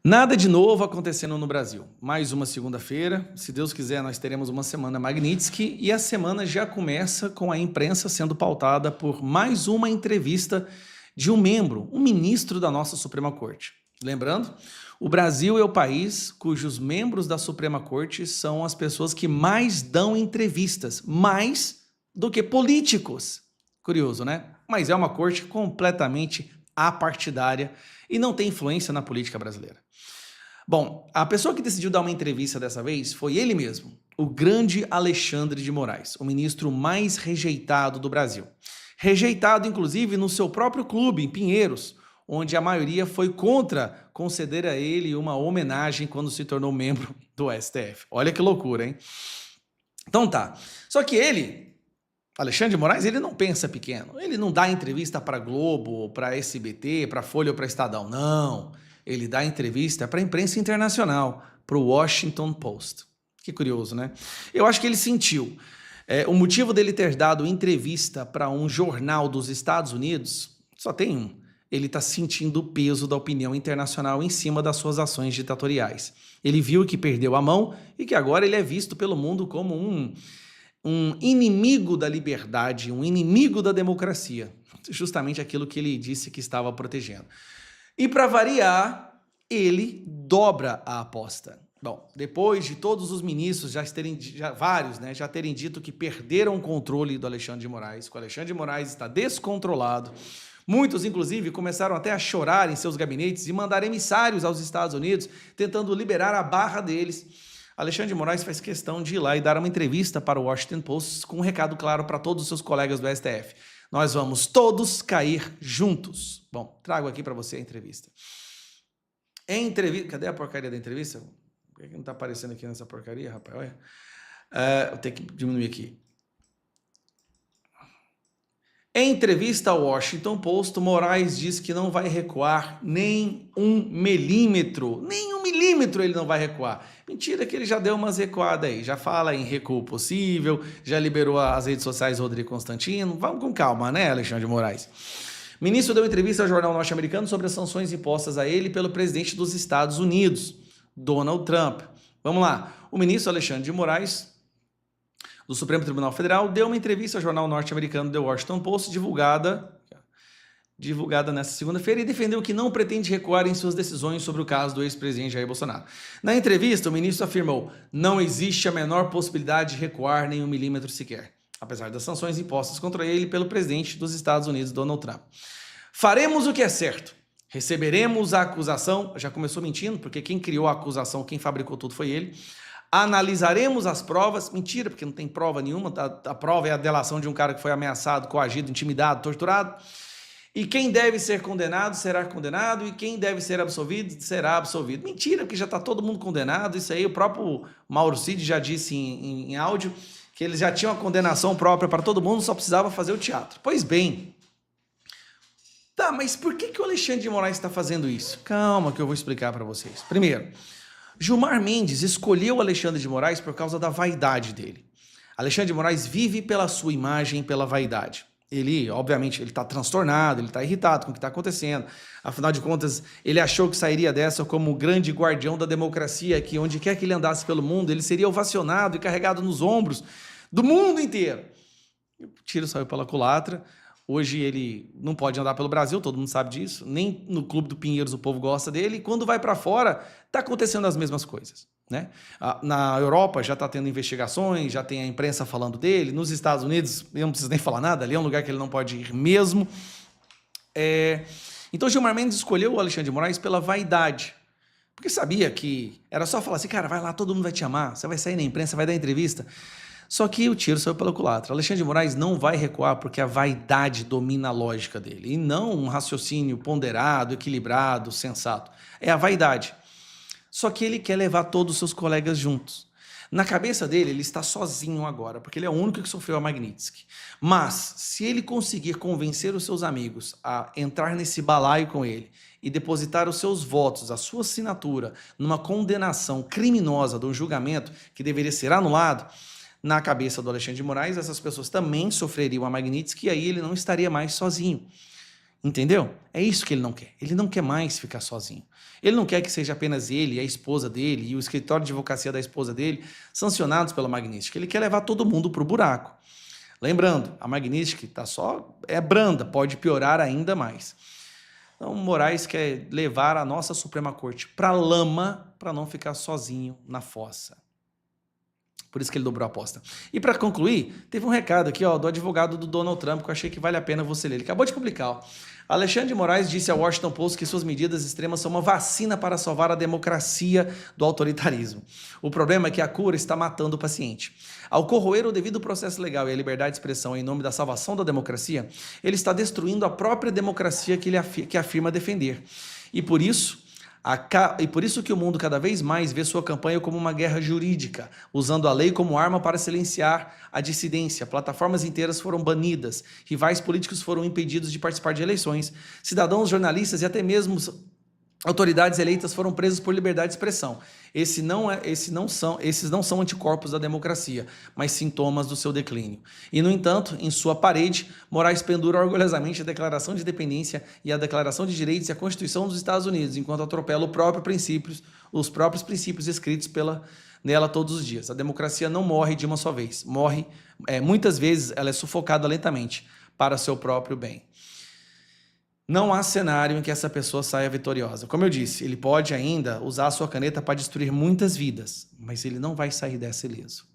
Nada de novo acontecendo no Brasil. Mais uma segunda-feira. Se Deus quiser, nós teremos uma semana Magnitsky e a semana já começa com a imprensa sendo pautada por mais uma entrevista de um membro, um ministro da nossa Suprema Corte. Lembrando, o Brasil é o país cujos membros da Suprema Corte são as pessoas que mais dão entrevistas, mais do que políticos. Curioso, né? Mas é uma corte completamente apartidária e não tem influência na política brasileira. Bom, a pessoa que decidiu dar uma entrevista dessa vez foi ele mesmo, o grande Alexandre de Moraes, o ministro mais rejeitado do Brasil. Rejeitado, inclusive, no seu próprio clube, em Pinheiros, onde a maioria foi contra conceder a ele uma homenagem quando se tornou membro do STF. Olha que loucura, hein? Então tá. Só que ele, Alexandre de Moraes, ele não pensa pequeno. Ele não dá entrevista para Globo, para SBT, para Folha ou para Estadão. Não. Ele dá entrevista para a imprensa internacional, para o Washington Post. Que curioso, né? Eu acho que ele sentiu. O motivo dele ter dado entrevista para um jornal dos Estados Unidos só tem um. Ele está sentindo o peso da opinião internacional em cima das suas ações ditatoriais. Ele viu que perdeu a mão e que agora ele é visto pelo mundo como um inimigo da liberdade, um inimigo da democracia. Justamente aquilo que ele disse que estava protegendo. E para variar, ele dobra a aposta. Bom, depois de todos os ministros vários terem dito que perderam o controle do Alexandre de Moraes, que o Alexandre de Moraes está descontrolado, muitos, inclusive, começaram até a chorar em seus gabinetes e mandar emissários aos Estados Unidos, tentando liberar a barra deles. Alexandre de Moraes faz questão de ir lá e dar uma entrevista para o Washington Post com um recado claro para todos os seus colegas do STF. Nós vamos todos cair juntos. Bom, trago aqui para você a entrevista. Cadê a porcaria da entrevista? Por que não está aparecendo aqui nessa porcaria, rapaz? Olha. Eu tenho que diminuir aqui. Em entrevista ao Washington Post, Moraes diz que não vai recuar nem 1 milímetro. Nem 1 milímetro ele não vai recuar. Mentira que ele já deu umas recuadas aí. Já fala em recuo possível, já liberou as redes sociais Rodrigo Constantino. Vamos com calma, né, Alexandre de Moraes? O ministro deu entrevista ao jornal norte-americano sobre as sanções impostas a ele pelo presidente dos Estados Unidos, Donald Trump. Vamos lá. O ministro Alexandre de Moraes, do Supremo Tribunal Federal, deu uma entrevista ao jornal norte-americano The Washington Post, divulgada nesta segunda-feira, e defendeu que não pretende recuar em suas decisões sobre o caso do ex-presidente Jair Bolsonaro. Na entrevista, o ministro afirmou: não existe a menor possibilidade de recuar nem 1 milímetro sequer, apesar das sanções impostas contra ele pelo presidente dos Estados Unidos, Donald Trump. Faremos o que é certo. Receberemos a acusação. Já começou mentindo, porque quem criou a acusação, quem fabricou tudo foi ele. Analisaremos as provas. Mentira, porque não tem prova nenhuma. A prova é a delação de um cara que foi ameaçado, coagido, intimidado, torturado. E quem deve ser condenado será condenado, e quem deve ser absolvido será absolvido. Mentira, porque já está todo mundo condenado. Isso aí o próprio Mauro Cid já disse em áudio, que eles já tinham a condenação própria para todo mundo, só precisava fazer o teatro. Pois bem. Tá, mas por que o Alexandre de Moraes está fazendo isso? Calma que eu vou explicar para vocês. Primeiro, Gilmar Mendes escolheu Alexandre de Moraes por causa da vaidade dele. Alexandre de Moraes vive pela sua imagem, pela vaidade. Ele, obviamente, ele está transtornado, ele está irritado com o que está acontecendo. Afinal de contas, ele achou que sairia dessa como o grande guardião da democracia, que onde quer que ele andasse pelo mundo, ele seria ovacionado e carregado nos ombros do mundo inteiro. O tiro saiu pela culatra. Hoje ele não pode andar pelo Brasil, todo mundo sabe disso. Nem no Clube do Pinheiros o povo gosta dele. E quando vai para fora, está acontecendo as mesmas coisas, né? Na Europa já está tendo investigações, já tem a imprensa falando dele. Nos Estados Unidos, eu não preciso nem falar nada, ali é um lugar que ele não pode ir mesmo. Então Gilmar Mendes escolheu o Alexandre de Moraes pela vaidade. Porque sabia que era só falar assim, cara, vai lá, todo mundo vai te amar, você vai sair na imprensa, vai dar entrevista. Só que o tiro saiu pela culatra. Alexandre de Moraes não vai recuar porque a vaidade domina a lógica dele. E não um raciocínio ponderado, equilibrado, sensato. É a vaidade. Só que ele quer levar todos os seus colegas juntos. Na cabeça dele, ele está sozinho agora, porque ele é o único que sofreu a Magnitsky. Mas, se ele conseguir convencer os seus amigos a entrar nesse balaio com ele e depositar os seus votos, a sua assinatura, numa condenação criminosa de um julgamento que deveria ser anulado, na cabeça do Alexandre de Moraes, essas pessoas também sofreriam a Magnitsky e aí ele não estaria mais sozinho. Entendeu? É isso que ele não quer. Ele não quer mais ficar sozinho. Ele não quer que seja apenas ele, a esposa dele e o escritório de advocacia da esposa dele sancionados pela Magnitsky. Ele quer levar todo mundo para o buraco. Lembrando, a Magnitsky é branda, pode piorar ainda mais. Então, Moraes quer levar a nossa Suprema Corte para a lama para não ficar sozinho na fossa. Por isso que ele dobrou a aposta. E para concluir, teve um recado aqui do advogado do Donald Trump que eu achei que vale a pena você ler. Ele acabou de publicar. Alexandre de Moraes disse ao Washington Post que suas medidas extremas são uma vacina para salvar a democracia do autoritarismo. O problema é que a cura está matando o paciente. Ao corroer o devido processo legal e a liberdade de expressão em nome da salvação da democracia, ele está destruindo a própria democracia que afirma defender. E por isso que o mundo cada vez mais vê sua campanha como uma guerra jurídica, usando a lei como arma para silenciar a dissidência. Plataformas inteiras foram banidas, rivais políticos foram impedidos de participar de eleições, cidadãos, jornalistas e até mesmo autoridades eleitas foram presos por liberdade de expressão. Esses não são anticorpos da democracia, mas sintomas do seu declínio. E, no entanto, em sua parede, Moraes pendura orgulhosamente a Declaração de Independência e a Declaração de Direitos e a Constituição dos Estados Unidos, enquanto atropela os próprios princípios escritos nela todos os dias. A democracia não morre de uma só vez. Muitas vezes ela é sufocada lentamente para seu próprio bem. Não há cenário em que essa pessoa saia vitoriosa. Como eu disse, ele pode ainda usar a sua caneta para destruir muitas vidas, mas ele não vai sair dessa ileso.